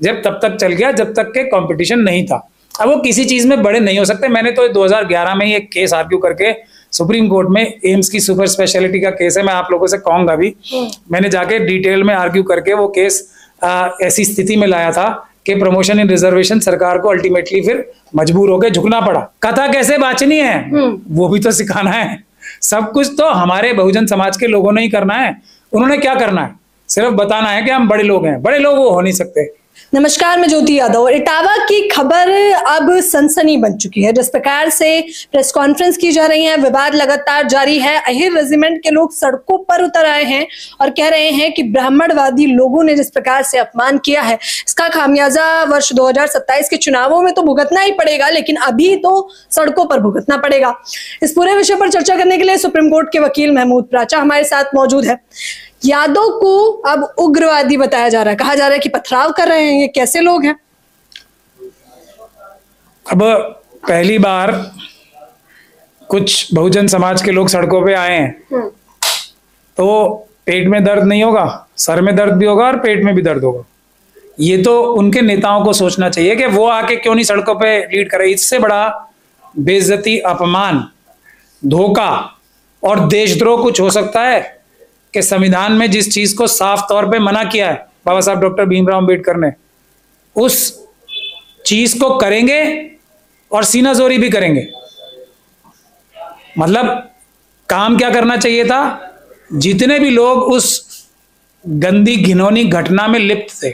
जब तब तक चल गया जब तक के कंपटीशन नहीं था। अब वो किसी चीज में बड़े नहीं हो सकते। मैंने तो 2011 में ही एक केस आर्ग्यू करके सुप्रीम कोर्ट में, एम्स की सुपर स्पेशलिटी का केस है, मैं आप लोगों से कहूंगा भी, मैंने जाके डिटेल में आर्ग्यू करके वो केस ऐसी स्थिति में लाया था कि प्रमोशन इन रिजर्वेशन सरकार को अल्टीमेटली फिर मजबूर होकर झुकना पड़ा। कथा कैसे बांचनी है वो भी तो सिखाना है। सब कुछ तो हमारे बहुजन समाज के लोगों ने ही करना है। उन्होंने क्या करना है, सिर्फ बताना है कि हम बड़े लोग हैं। बड़े लोग वो हो नहीं सकते। नमस्कार, मैं ज्योति यादव। इटावा की खबर अब सनसनी बन चुकी है। जिस प्रकार से प्रेस कॉन्फ्रेंस की जा रही है, विवाद लगातार जारी है। अहिर रेजिमेंट के लोग सड़कों पर उतर आए हैं और कह रहे हैं कि ब्राह्मणवादी लोगों ने जिस प्रकार से अपमान किया है, इसका खामियाजा वर्ष 2027 के चुनावों में तो भुगतना ही पड़ेगा, लेकिन अभी तो सड़कों पर भुगतना पड़ेगा। इस पूरे विषय पर चर्चा करने के लिए सुप्रीम कोर्ट के वकील महमूद प्राचा हमारे साथ मौजूद है। यादव को अब उग्रवादी बताया जा रहा है, कहा जा रहा है कि पथराव कर रहे हैं। ये कैसे लोग हैं? अब पहली बार कुछ बहुजन समाज के लोग सड़कों पे आए हैं तो पेट में दर्द नहीं होगा, सर में दर्द भी होगा और पेट में भी दर्द होगा। ये तो उनके नेताओं को सोचना चाहिए कि वो आके क्यों नहीं सड़कों पे लीड करे। इससे बड़ा बेइज्जती, अपमान, धोखा और देशद्रोह कुछ हो सकता है कि संविधान में जिस चीज को साफ तौर पे मना किया है बाबा साहब डॉक्टर भीमराव अंबेडकर ने, उस चीज को करेंगे और सीनाजोरी भी करेंगे। मतलब काम क्या करना चाहिए था, जितने भी लोग उस गंदी घिनौनी घटना में लिप्त थे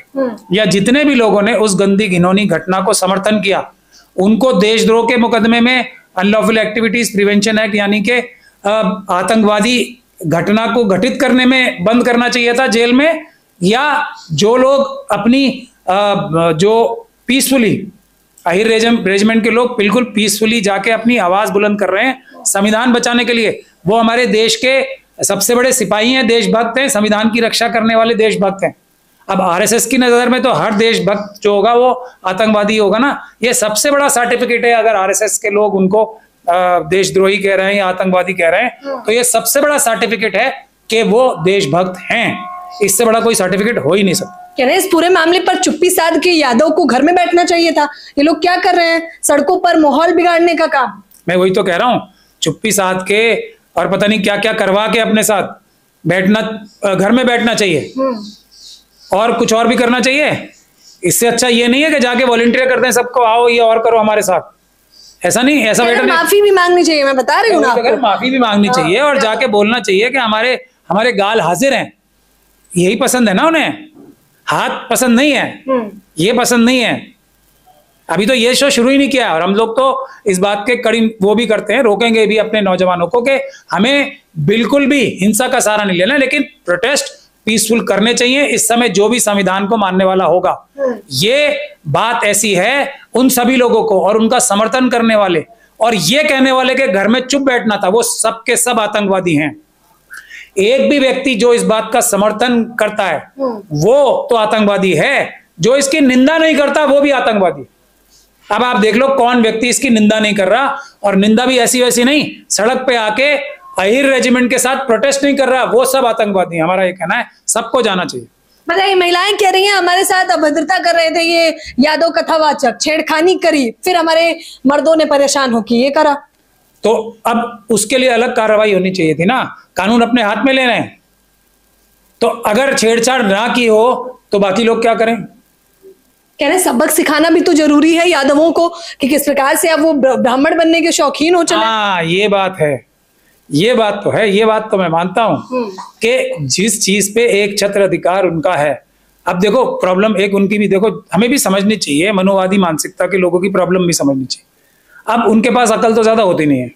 या जितने भी लोगों ने उस गंदी घिनौनी घटना को समर्थन किया, उनको देशद्रोह के मुकदमे में अनलॉफुल एक्टिविटीज प्रिवेंशन एक्ट यानी कि आतंकवादी घटना को घटित करने में बंद करना चाहिए था जेल में। या जो लोग अपनी जो पीसफुली, अहिर रेजिमेंट के लोग बिल्कुल पीसफुली जाके अपनी आवाज बुलंद कर रहे हैं संविधान बचाने के लिए, वो हमारे देश के सबसे बड़े सिपाही हैं, देशभक्त हैं, संविधान की रक्षा करने वाले देशभक्त हैं। अब आरएसएस की नजर में तो हर देशभक्त जो होगा वो आतंकवादी होगा ना। ये सबसे बड़ा सर्टिफिकेट है। अगर आरएसएस के लोग उनको देशद्रोही कह रहे हैं या आतंकवादी कह रहे हैं तो ये सबसे बड़ा सर्टिफिकेट है कि वो देशभक्त हैं। इससे बड़ा कोई सर्टिफिकेट हो ही नहीं सकता। कह रहे हैं इस पूरे मामले पर चुप्पी साध के यादव को घर में बैठना चाहिए था। ये लोग क्या कर रहे हैं, सड़कों पर माहौल बिगाड़ने का काम। मैं वही तो कह रहा हूँ, चुप्पी साध के और पता नहीं क्या क्या करवा के अपने साथ बैठना, घर में बैठना चाहिए और कुछ और भी करना चाहिए। इससे अच्छा ये नहीं है कि जाके वॉलंटियर करते हैं सबको, आओ ये और करो हमारे साथ। ऐसा नहीं, ऐसा बेटर नहीं। माफी भी मांगनी चाहिए, मैं बता रही हूँ ना। माफी भी मांगनी चाहिए और जाके बोलना चाहिए कि हमारे गाल हाजिर हैं। यही पसंद है ना उन्हें, हाथ पसंद नहीं है, ये पसंद नहीं है। अभी तो ये शो शुरू ही नहीं किया और हम लोग तो इस बात के कड़ी वो भी करते हैं, रोकेंगे भी अपने नौजवानों को कि हमें बिल्कुल भी हिंसा का सहारा नहीं लेना, लेकिन प्रोटेस्ट पीसफुल करने चाहिए। इस समय जो भी संविधान को मानने वाला होगा, ये बात ऐसी है उन सभी लोगों को और उनका समर्थन करने वाले और ये कहने वाले के घर में चुप बैठना था, वो सब के सब आतंकवादी हैं। एक भी व्यक्ति जो इस बात का समर्थन करता है वो तो आतंकवादी है, जो इसकी निंदा नहीं करता वो भी आतंकवादी। अब आप देख लो कौन व्यक्ति इसकी निंदा नहीं कर रहा, और निंदा भी ऐसी वैसी नहीं, सड़क पे आके अहिर रेजिमेंट के साथ प्रोटेस्ट नहीं कर रहा, वो सब आतंकवादी। हमारा ये कहना है, सबको जाना चाहिए। बताइए, महिलाएं कह रही हैं हमारे साथ अभद्रता कर रहे थे ये यादव, कथावाचक छेड़खानी करी, फिर हमारे मर्दों ने परेशान होकर ये करा। तो अब उसके लिए अलग कार्रवाई होनी चाहिए थी ना। कानून अपने हाथ में ले रहे हैं, तो अगर छेड़छाड़ ना की हो तो बाकी लोग क्या करें? कह रहे सबक सिखाना भी तो जरूरी है यादवों को कि किस प्रकार से अब वो ब्राह्मण बनने के शौकीन हो चले। हाँ, ये बात है, ये बात तो है, ये बात तो मैं मानता हूं कि जिस चीज पे एक छत्र अधिकार उनका है। अब देखो प्रॉब्लम एक उनकी भी देखो, हमें भी समझनी चाहिए, मनोवादी मानसिकता के लोगों की प्रॉब्लम भी समझनी चाहिए। अब उनके पास अकल तो ज्यादा होती नहीं है,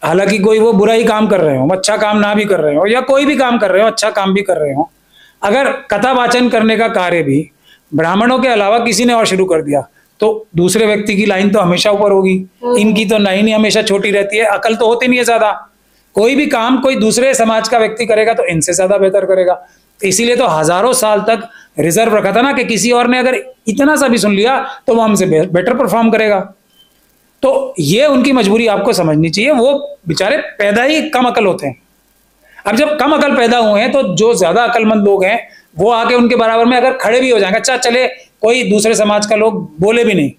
हालांकि कोई वो बुरा ही काम कर रहे हो, अच्छा काम ना भी कर रहे हो, या कोई भी काम कर रहे हो, अच्छा काम भी कर रहे हो, अगर कथा वाचन करने का कार्य भी ब्राह्मणों के अलावा किसी ने और शुरू कर दिया तो दूसरे व्यक्ति की लाइन तो हमेशा ऊपर होगी, इनकी तो लाइन ही हमेशा छोटी रहती है। अकल तो होती नहीं है ज्यादा। कोई भी काम कोई दूसरे समाज का व्यक्ति करेगा तो इनसे ज्यादा बेहतर करेगा। इसीलिए तो हजारों साल तक रिजर्व रखा था ना कि किसी और ने अगर इतना सा भी सुन लिया तो वो हमसे बेटर परफॉर्म करेगा। तो ये उनकी मजबूरी आपको समझनी चाहिए। वो बेचारे पैदा ही कम अकल होते हैं। अब जब कम अकल पैदा हुए हैं तो जो ज्यादा अकलमंद लोग हैं वो आके उनके बराबर में अगर खड़े भी हो जाएंगे, अच्छा चले कोई दूसरे समाज का लोग बोले भी नहीं,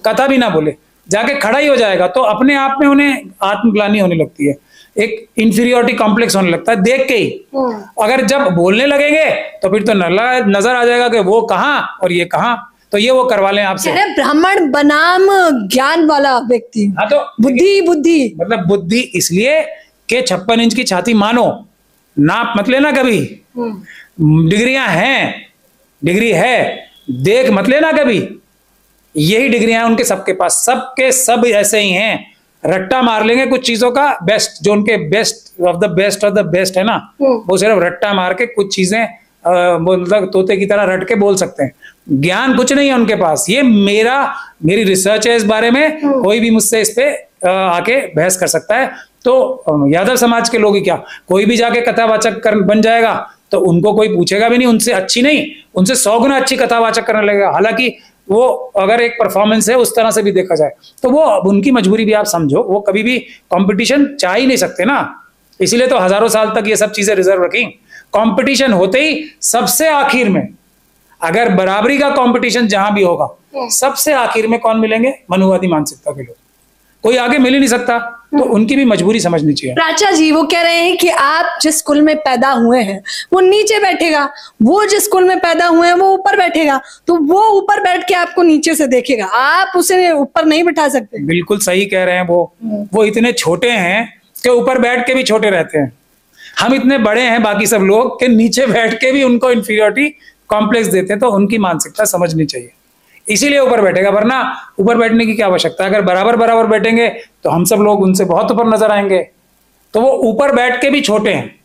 कथा भी ना बोले, जाके खड़ा ही हो जाएगा, तो अपने आप में उन्हें आत्मग्लानि होने लगती है, एक इंफीरियोरिटी कॉम्प्लेक्स होने लगता है देख के ही। अगर जब बोलने लगेंगे तो फिर तो नजर आ जाएगा कि वो कहाँ और ये कहाँ, तो ये वो करवा लें आपसे। ब्राह्मण बनाम ज्ञान वाला व्यक्ति। हाँ, तो बुद्धि मतलब बुद्धि इसलिए कि 56 इंच की छाती मानो, नाप मत लेना कभी, डिग्रियां हैं, डिग्री है, देख मत लेना कभी, यही डिग्रियां उनके सबके पास, सबके सब ऐसे ही हैं, रट्टा मार लेंगे कुछ चीजों का, बेस्ट जो उनके बेस्ट ऑफ द बेस्ट है ना, वो सिर्फ रट्टा मार के कुछ चीजें मतलब तोते की तरह रट के बोल सकते हैं, ज्ञान कुछ नहीं है उनके पास। ये मेरी रिसर्च है इस बारे में, कोई भी मुझसे इस पे आके बहस कर सकता है। तो यादव समाज के लोग ही क्या, कोई भी जाके कथावाचक बन जाएगा तो उनको कोई पूछेगा भी नहीं, उनसे अच्छी नहीं, उनसे 100 गुना अच्छी कथावाचक करने लगेगा। हालांकि वो अगर एक परफॉर्मेंस है उस तरह से भी देखा जाए तो वो उनकी मजबूरी भी आप समझो, वो कभी भी कंपटीशन चाह ही नहीं सकते ना, इसीलिए तो हजारों साल तक ये सब चीजें रिजर्व रखी। कंपटीशन होते ही सबसे आखिर में, अगर बराबरी का कंपटीशन जहां भी होगा, सबसे आखिर में कौन मिलेंगे? मनुवादी मानसिकता के लोग, कोई आगे मिल ही नहीं सकता, तो उनकी भी मजबूरी समझनी चाहिए। प्राचा जी वो कह रहे हैं कि आप जिस कुल में पैदा हुए हैं वो नीचे बैठेगा, वो जिस कुल में पैदा हुए हैं वो ऊपर बैठेगा, तो वो ऊपर बैठ के आपको नीचे से देखेगा, आप उसे ऊपर नहीं बिठा सकते। बिल्कुल सही कह रहे हैं वो इतने छोटे हैं कि ऊपर बैठ के भी छोटे रहते हैं, हम इतने बड़े हैं बाकी सब लोग कि नीचे बैठ के भी उनको इंफीरियोरिटी कॉम्प्लेक्स देते हैं, तो उनकी मानसिकता समझनी चाहिए, इसीलिए ऊपर बैठेगा, वरना ऊपर बैठने की क्या आवश्यकता है? अगर बराबर बैठेंगे तो हम सब लोग उनसे बहुत ऊपर नजर आएंगे, तो वो ऊपर बैठ के भी छोटे हैं,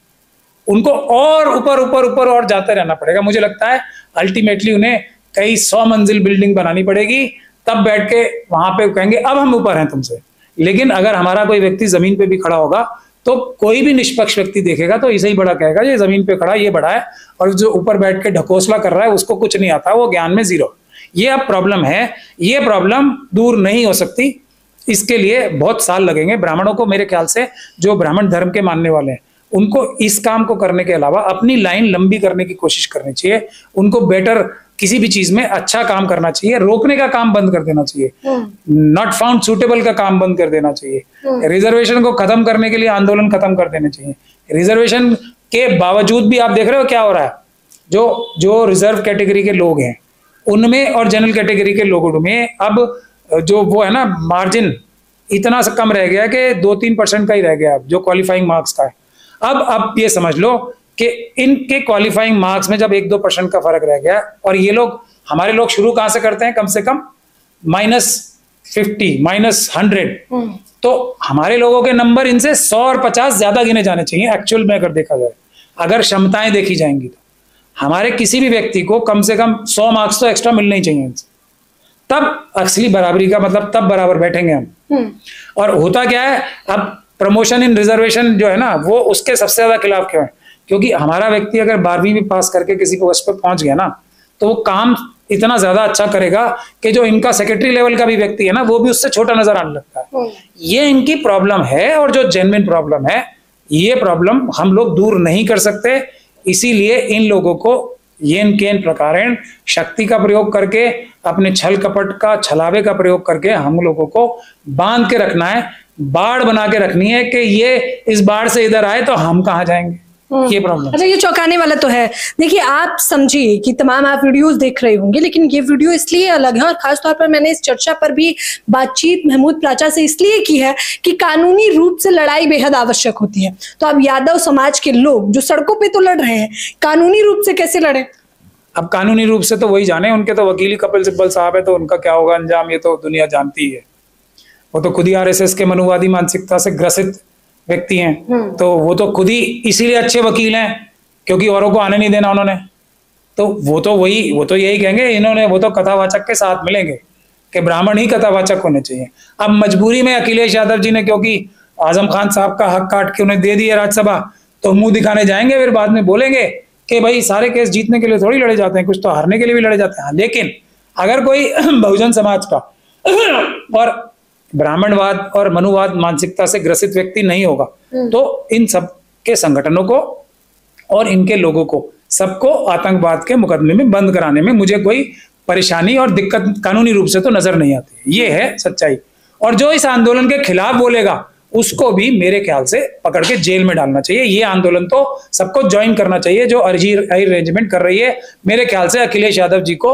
उनको और ऊपर और जाते रहना पड़ेगा। मुझे लगता है अल्टीमेटली उन्हें कई 100 मंजिल बिल्डिंग बनानी पड़ेगी, तब बैठ के वहां पे कहेंगे अब हम ऊपर हैं तुमसे। लेकिन अगर हमारा कोई व्यक्ति जमीन पे भी खड़ा होगा तो कोई भी निष्पक्ष व्यक्ति देखेगा तो इसे ही बड़ा कहेगा, ये जमीन पे खड़ा ये बड़ा है, और जो ऊपर बैठ के ढकोसला कर रहा है उसको कुछ नहीं आता, वो ज्ञान में जीरो। ये अब प्रॉब्लम है, ये प्रॉब्लम दूर नहीं हो सकती, इसके लिए बहुत साल लगेंगे। ब्राह्मणों को, मेरे ख्याल से जो ब्राह्मण धर्म के मानने वाले हैं, उनको इस काम को करने के अलावा अपनी लाइन लंबी करने की कोशिश करनी चाहिए, उनको बेटर किसी भी चीज में अच्छा काम करना चाहिए, रोकने का काम बंद कर देना चाहिए, नॉट फाउंड सुटेबल का काम बंद कर देना चाहिए, रिजर्वेशन को खत्म करने के लिए आंदोलन खत्म कर देने चाहिए। रिजर्वेशन के बावजूद भी आप देख रहे हो क्या हो रहा है, जो रिजर्व कैटेगरी के लोग हैं उनमें और जनरल कैटेगरी के लोगों में अब जो वो है ना मार्जिन इतना सा कम रह गया कि 2-3% का ही रह गया जो क्वालिफाइंग मार्क्स का है। अब ये समझ लो कि इनके क्वालिफाइंग मार्क्स में जब 1-2% का फर्क रह गया, और ये लोग, हमारे लोग शुरू कहां से करते हैं? कम से कम -50, -100, तो हमारे लोगों के नंबर इनसे 100 और 50 ज्यादा गिने जाने चाहिए एक्चुअल में, अगर देखा जाए, अगर क्षमताएं देखी जाएंगी तो हमारे किसी भी व्यक्ति को कम से कम 100 मार्क्स तो एक्स्ट्रा मिलने ही चाहिए इनसे, तब असली बराबरी का मतलब, तब बराबर बैठेंगे हम। और होता क्या है, अब प्रमोशन इन रिजर्वेशन जो है ना, वो उसके सबसे ज्यादा खिलाफ क्यों है? क्योंकि हमारा व्यक्ति अगर 12वीं भी पास करके किसी पोस्ट पर पहुंच गया ना, तो वो काम इतना ज्यादा अच्छा करेगा कि जो इनका सेक्रेटरी लेवल का भी व्यक्ति है ना, वो भी उससे छोटा नजर आने लगता है। ये इनकी प्रॉब्लम है, और जो जेन्युइन प्रॉब्लम है, ये प्रॉब्लम हम लोग दूर नहीं कर सकते। इसीलिए इन लोगों को येन केन प्रकारेण शक्ति का प्रयोग करके, अपने छल कपट का, छलावे का प्रयोग करके हम लोगों को बांध के रखना है, बाढ़ बना के रखनी है कि ये इस बाढ़ से इधर आए तो हम कहाँ जाएंगे, ये प्रॉब्लम। अच्छा, ये चौंकाने वाला तो है। देखिए, आप समझिए कि तमाम आप वीडियोस देख रहे होंगे, लेकिन ये वीडियो इसलिए अलग है, और खासतौर पर मैंने इस चर्चा पर भी बातचीत महमूद प्राचा से इसलिए की है कि कानूनी रूप से लड़ाई बेहद आवश्यक होती है। तो अब यादव समाज के लोग जो सड़कों पे तो लड़ रहे हैं, कानूनी रूप से कैसे लड़े? अब कानूनी रूप से तो वही जाने, उनके तो वकील ही कपिल सिब्बल साहब है, तो उनका क्या होगा अंजाम, ये तो दुनिया जानती है। वो तो खुद ही आरएसएस के मनुवादी मानसिकता से ग्रसित व्यक्ति हैं, तो वो तो खुद ही इसीलिए अच्छे वकील हैं क्योंकि औरों को आने नहीं देना उन्होंने, तो वो तो यही कहेंगे इन्होंने, वो तो कथावाचक के साथ मिलेंगे कि ब्राह्मण ही कथावाचक होने चाहिए। अब मजबूरी में अखिलेश यादव जी ने, क्योंकि आजम खान साहब का हक काट के उन्हें दे दिया राज्यसभा, तो मुंह दिखाने जाएंगे, फिर बाद में बोलेंगे कि भाई सारे केस जीतने के लिए थोड़ी लड़े जाते हैं, कुछ तो हारने के लिए भी लड़े जाते हैं। लेकिन अगर कोई बहुजन समाज का और ब्राह्मणवाद और मनुवाद मानसिकता से ग्रसित व्यक्ति नहीं होगा, तो इन सब के संगठनों को और इनके लोगों को सबको आतंकवाद के मुकदमे में बंद कराने में मुझे कोई परेशानी और दिक्कत कानूनी रूप से तो नजर नहीं आती। ये है सच्चाई। और जो इस आंदोलन के खिलाफ बोलेगा उसको भी मेरे ख्याल से पकड़ के जेल में डालना चाहिए। ये आंदोलन तो सबको ज्वाइन करना चाहिए। जो अरेंजमेंट कर रही है, मेरे ख्याल से अखिलेश यादव जी को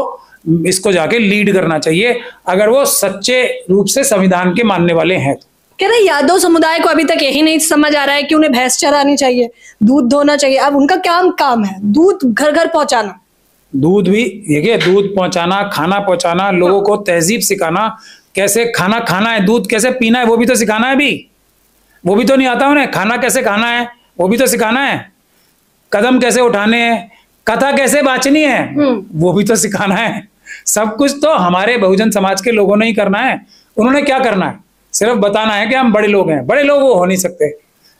इसको जाके लीड करना चाहिए, अगर वो सच्चे रूप से संविधान के मानने वाले हैं। कह रहे यादव समुदाय को अभी तक यही नहीं समझ आ रहा है कि उन्हें भैंस चरानी चाहिए, दूध धोना चाहिए। अब उनका काम है दूध घर घर पहुंचाना। दूध भी देखिए, दूध पहुंचाना, खाना पहुंचाना, लोगों को तहजीब सिखाना, कैसे खाना खाना है, दूध कैसे पीना है वो भी तो सिखाना है। अभी वो भी तो नहीं आता उन्हें। खाना कैसे खाना है वो भी तो सिखाना है। कदम कैसे उठाने हैं, कथा कैसे बांचनी है वो भी तो सिखाना है। सब कुछ तो हमारे बहुजन समाज के लोगों ने ही करना है। उन्होंने क्या करना है, सिर्फ बताना है कि हम बड़े लोग हैं। बड़े लोग वो हो नहीं सकते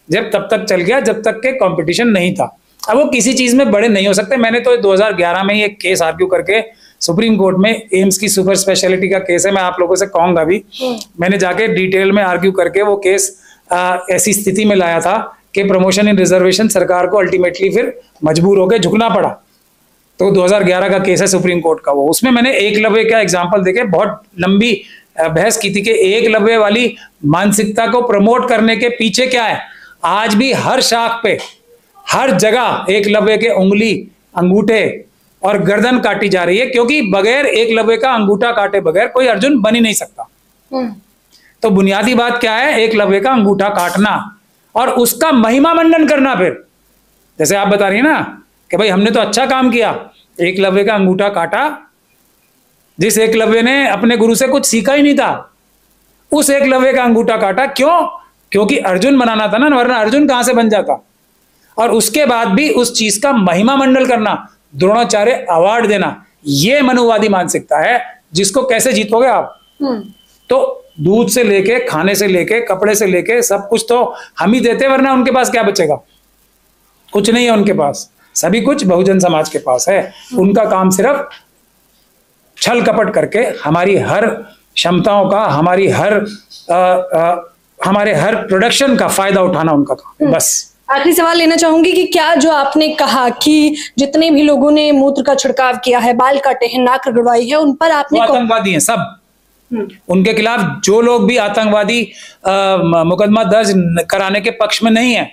जब तब तक चल गया जब तक के कंपटीशन नहीं था। अब वो किसी चीज में बड़े नहीं हो सकते। मैंने तो 2011 में ये केस आर्ग्यू करके सुप्रीम कोर्ट में, एम्स की सुपर स्पेशलिटी का केस है, मैं आप लोगों से कहूंगा भी, मैंने जाके डिटेल में आर्ग्यू करके वो केस ऐसी स्थिति में लाया था कि प्रमोशन इन रिजर्वेशन सरकार को अल्टीमेटली फिर मजबूर होकर झुकना पड़ा। तो 2011 का केस है सुप्रीम कोर्ट का वो। उसमें मैंने एकलव्य का एग्जाम्पल देके बहुत लंबी बहस की थी कि एकलव्य वाली मानसिकता को प्रमोट करने के पीछे क्या है। आज भी हर शाख पे, हर जगह एकलव्य के उंगली, अंगूठे और गर्दन काटी जा रही है, क्योंकि बगैर एकलव्य का अंगूठा काटे बगैर कोई अर्जुन बन ही नहीं सकता। तो बुनियादी बात क्या है, एकलव्य का अंगूठा काटना और उसका महिमा मंडन करना। फिर जैसे आप बता रही है ना कि भाई हमने तो अच्छा काम किया, एकलव्य का अंगूठा काटा। जिस एकलव्य ने अपने गुरु से कुछ सीखा ही नहीं था, उस एकलव्य का अंगूठा काटा। क्यों? क्योंकि अर्जुन बनाना था ना, वरना अर्जुन कहां से बन जाता। और उसके बाद भी उस चीज का महिमा मंडल करना, द्रोणाचार्य अवार्ड देना, यह मनुवादी मानसिकता है जिसको कैसे जीतोगे आप। तो दूध से लेके, खाने से लेके, कपड़े से लेके सब कुछ तो हम ही देते, वरना उनके पास क्या बचेगा। कुछ नहीं है उनके पास, सभी कुछ बहुजन समाज के पास है। उनका काम सिर्फ छल कपट करके हमारी हर क्षमताओं का, हमारे हर प्रोडक्शन का फायदा उठाना उनका काम है बस। आखिरी सवाल लेना चाहूंगी कि क्या जो आपने कहा कि जितने भी लोगों ने मूत्र का छिड़काव किया है, बाल काटे हैं, नाक रगड़वाई है, उन पर आपने आतंकवादी हैं सब। उनके खिलाफ जो लोग भी आतंकवादी मुकदमा दर्ज कराने के पक्ष में नहीं है,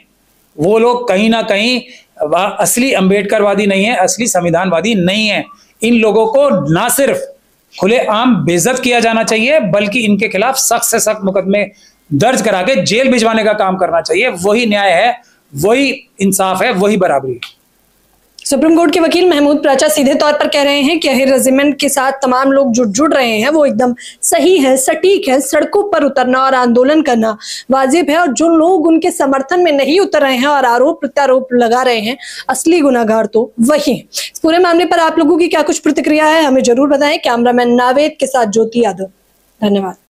वो लोग कहीं ना कहीं असली अंबेडकरवादी नहीं है, असली संविधानवादी नहीं है। इन लोगों को ना सिर्फ खुलेआम बेइज्जत किया जाना चाहिए, बल्कि इनके खिलाफ सख्त से सख्त मुकदमे दर्ज करा के जेल भिजवाने का काम करना चाहिए। वही न्याय है, वही इंसाफ है, वही बराबरी है। सुप्रीम कोर्ट के वकील महमूद प्राचा सीधे तौर पर कह रहे हैं कि अहिर रेजिमेंट के साथ तमाम लोग जुड़ रहे हैं वो एकदम सही है, सटीक है। सड़कों पर उतरना और आंदोलन करना वाजिब है, और जो लोग उनके समर्थन में नहीं उतर रहे हैं और आरोप प्रत्यारोप लगा रहे हैं, असली गुनाहगार तो वही है। इस पूरे मामले पर आप लोगों की क्या कुछ प्रतिक्रिया है, हमें जरूर बताएं। कैमरामैन नावेद के साथ ज्योति यादव, धन्यवाद।